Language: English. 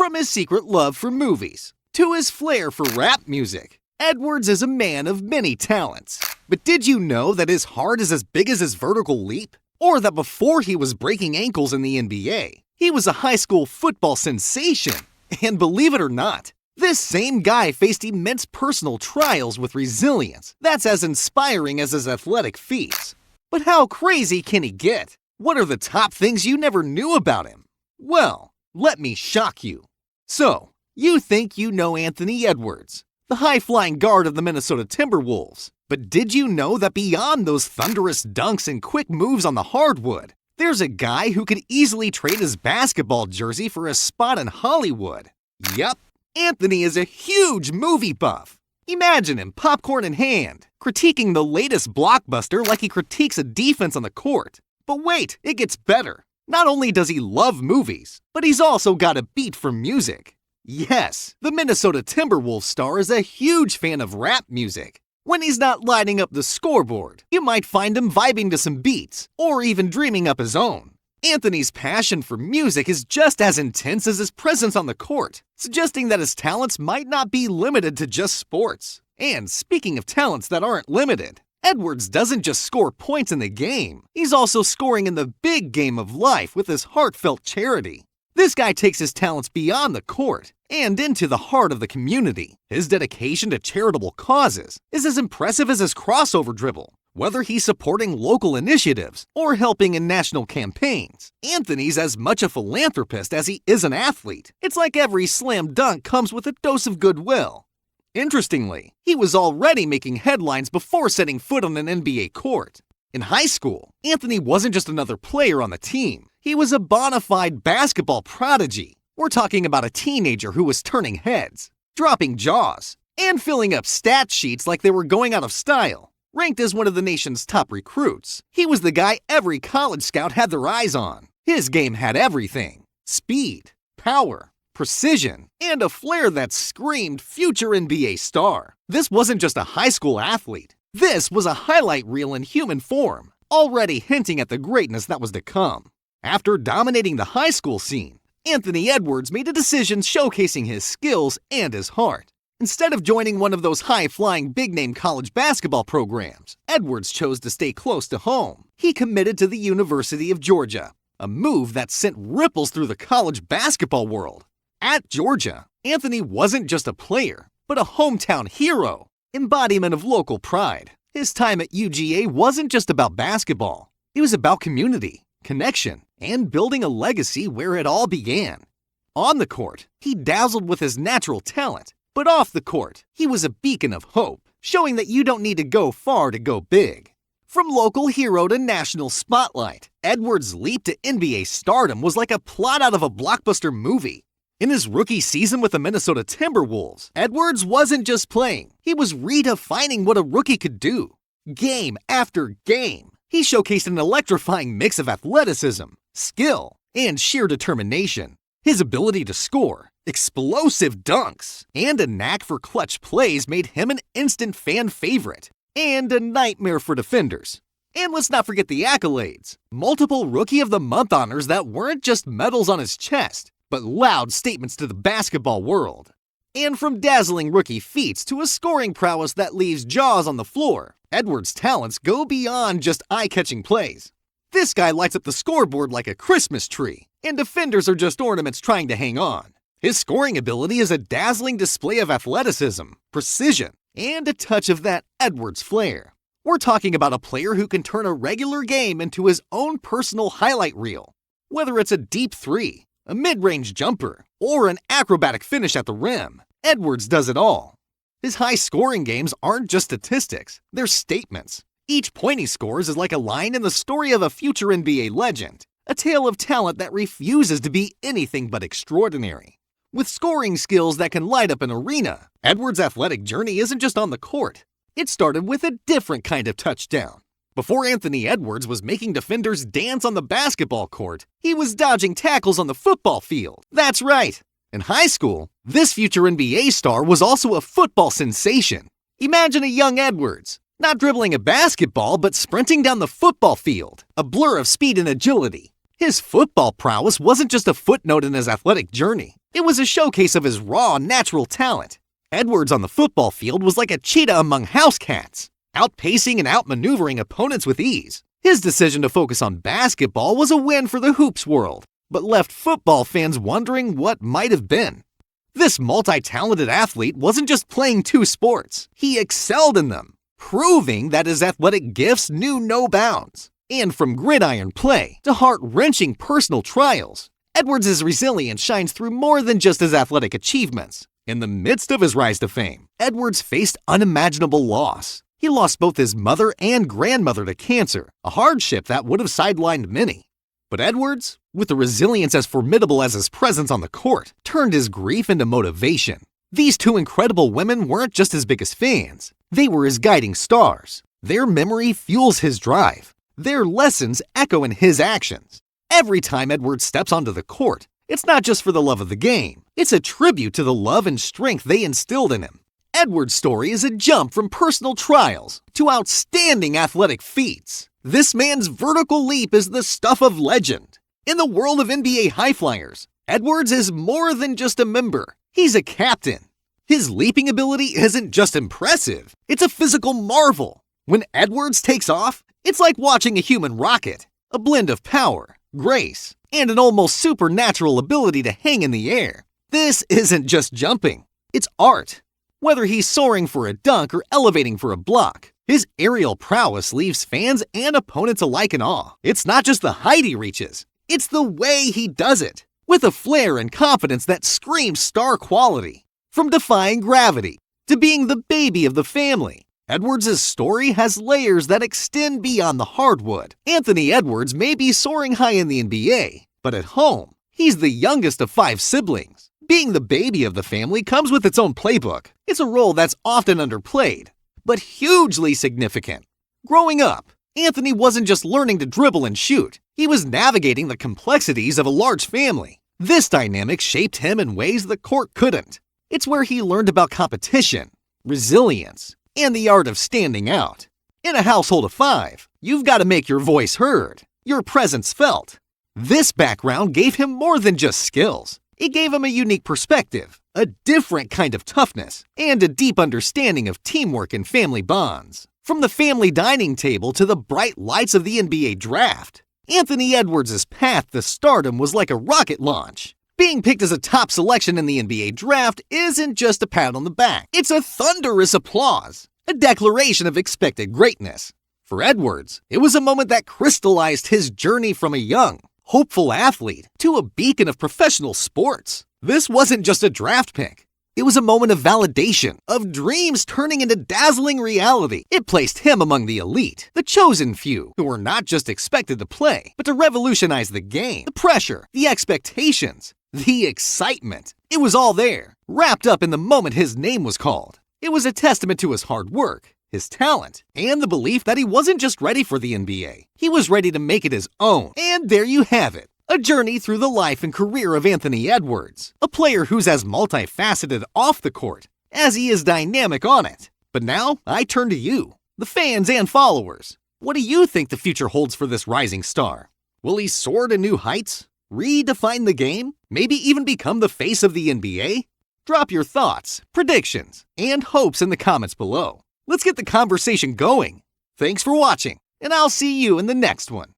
From his secret love for movies to his flair for rap music, Edwards is a man of many talents. But did you know that his heart is as big as his vertical leap? Or that before he was breaking ankles in the NBA, he was a high school football sensation? And believe it or not, this same guy faced immense personal trials with resilience that's as inspiring as his athletic feats. But how crazy can he get? What are the top things you never knew about him? Well, let me shock you. So, you think you know Anthony Edwards, the high-flying guard of the Minnesota Timberwolves. But did you know that beyond those thunderous dunks and quick moves on the hardwood, there's a guy who could easily trade his basketball jersey for a spot in Hollywood? Yup, Anthony is a huge movie buff. Imagine him, popcorn in hand, critiquing the latest blockbuster like he critiques a defense on the court. But wait, it gets better. Not only does he love movies, but he's also got a beat for music. Yes, the Minnesota Timberwolves star is a huge fan of rap music. When he's not lighting up the scoreboard, you might find him vibing to some beats, or even dreaming up his own. Anthony's passion for music is just as intense as his presence on the court, suggesting that his talents might not be limited to just sports. And speaking of talents that aren't limited, Edwards doesn't just score points in the game, he's also scoring in the big game of life with his heartfelt charity. This guy takes his talents beyond the court and into the heart of the community. His dedication to charitable causes is as impressive as his crossover dribble. Whether he's supporting local initiatives or helping in national campaigns, Anthony's as much a philanthropist as he is an athlete. It's like every slam dunk comes with a dose of goodwill. Interestingly, he was already making headlines before setting foot on an NBA court. In high school, Anthony wasn't just another player on the team. He was a bona fide basketball prodigy. We're talking about a teenager who was turning heads, dropping jaws, and filling up stat sheets like they were going out of style. Ranked as one of the nation's top recruits, he was the guy every college scout had their eyes on. His game had everything: speed, power, precision, and a flair that screamed future NBA star. This wasn't just a high school athlete. This was a highlight reel in human form, already hinting at the greatness that was to come. After dominating the high school scene, Anthony Edwards made a decision showcasing his skills and his heart. Instead of joining one of those high-flying big-name college basketball programs, Edwards chose to stay close to home. He committed to the University of Georgia, a move that sent ripples through the college basketball world. At Georgia, Anthony wasn't just a player, but a hometown hero, embodiment of local pride. His time at UGA wasn't just about basketball. It was about community, connection, and building a legacy where it all began. On the court, he dazzled with his natural talent, but off the court, he was a beacon of hope, showing that you don't need to go far to go big. From local hero to national spotlight, Edwards' leap to NBA stardom was like a plot out of a blockbuster movie. In his rookie season with the Minnesota Timberwolves, Edwards wasn't just playing, he was redefining what a rookie could do. Game after game, he showcased an electrifying mix of athleticism, skill, and sheer determination. His ability to score, explosive dunks, and a knack for clutch plays made him an instant fan favorite, and a nightmare for defenders. And let's not forget the accolades. Multiple Rookie of the Month honors that weren't just medals on his chest, but loud statements to the basketball world. And from dazzling rookie feats to a scoring prowess that leaves jaws on the floor, Edwards' talents go beyond just eye-catching plays. This guy lights up the scoreboard like a Christmas tree, and defenders are just ornaments trying to hang on. His scoring ability is a dazzling display of athleticism, precision, and a touch of that Edwards flair. We're talking about a player who can turn a regular game into his own personal highlight reel. Whether it's a deep three, a mid-range jumper, or an acrobatic finish at the rim, Edwards does it all. His high-scoring games aren't just statistics, they're statements. Each point he scores is like a line in the story of a future NBA legend, a tale of talent that refuses to be anything but extraordinary. With scoring skills that can light up an arena, Edwards' athletic journey isn't just on the court. It started with a different kind of touchdown. Before Anthony Edwards was making defenders dance on the basketball court, he was dodging tackles on the football field. That's right. In high school, this future NBA star was also a football sensation. Imagine a young Edwards, not dribbling a basketball, but sprinting down the football field, a blur of speed and agility. His football prowess wasn't just a footnote in his athletic journey. It was a showcase of his raw, natural talent. Edwards on the football field was like a cheetah among house cats, outpacing and outmaneuvering opponents with ease. His decision to focus on basketball was a win for the hoops world, but left football fans wondering what might have been. This multi-talented athlete wasn't just playing two sports, he excelled in them, proving that his athletic gifts knew no bounds. And from gridiron play to heart-wrenching personal trials, Edwards' resilience shines through more than just his athletic achievements. In the midst of his rise to fame, Edwards faced unimaginable loss. He lost both his mother and grandmother to cancer, a hardship that would have sidelined many. But Edwards, with a resilience as formidable as his presence on the court, turned his grief into motivation. These two incredible women weren't just his biggest fans, they were his guiding stars. Their memory fuels his drive. Their lessons echo in his actions. Every time Edwards steps onto the court, it's not just for the love of the game, it's a tribute to the love and strength they instilled in him. Edwards' story is a jump from personal trials to outstanding athletic feats. This man's vertical leap is the stuff of legend. In the world of NBA high flyers, Edwards is more than just a member. He's a captain. His leaping ability isn't just impressive, it's a physical marvel. When Edwards takes off, it's like watching a human rocket, a blend of power, grace, and an almost supernatural ability to hang in the air. This isn't just jumping, it's art. Whether he's soaring for a dunk or elevating for a block, his aerial prowess leaves fans and opponents alike in awe. It's not just the height he reaches, it's the way he does it, with a flair and confidence that screams star quality. From defying gravity to being the baby of the family, Edwards' story has layers that extend beyond the hardwood. Anthony Edwards may be soaring high in the NBA, but at home, he's the youngest of 5 siblings. Being the baby of the family comes with its own playbook. It's a role that's often underplayed, but hugely significant. Growing up, Anthony wasn't just learning to dribble and shoot. He was navigating the complexities of a large family. This dynamic shaped him in ways the court couldn't. It's where he learned about competition, resilience, and the art of standing out. In a household of 5, you've got to make your voice heard, your presence felt. This background gave him more than just skills. It gave him a unique perspective, a different kind of toughness, and a deep understanding of teamwork and family bonds. From the family dining table to the bright lights of the NBA draft, Anthony Edwards' path to stardom was like a rocket launch. Being picked as a top selection in the NBA draft isn't just a pat on the back. It's a thunderous applause, a declaration of expected greatness. For Edwards, it was a moment that crystallized his journey from a young, hopeful athlete to a beacon of professional sports. This wasn't just a draft pick. It was a moment of validation, of dreams turning into dazzling reality. It placed him among the elite, the chosen few, who were not just expected to play, but to revolutionize the game. The pressure, the expectations, the excitement. It was all there, wrapped up in the moment his name was called. It was a testament to his hard work, his talent, and the belief that he wasn't just ready for the NBA. He was ready to make it his own. And there you have it. A journey through the life and career of Anthony Edwards, a player who's as multifaceted off the court as he is dynamic on it. But now, I turn to you, the fans and followers. What do you think the future holds for this rising star? Will he soar to new heights, redefine the game, maybe even become the face of the NBA? Drop your thoughts, predictions, and hopes in the comments below. Let's get the conversation going. Thanks for watching, and I'll see you in the next one.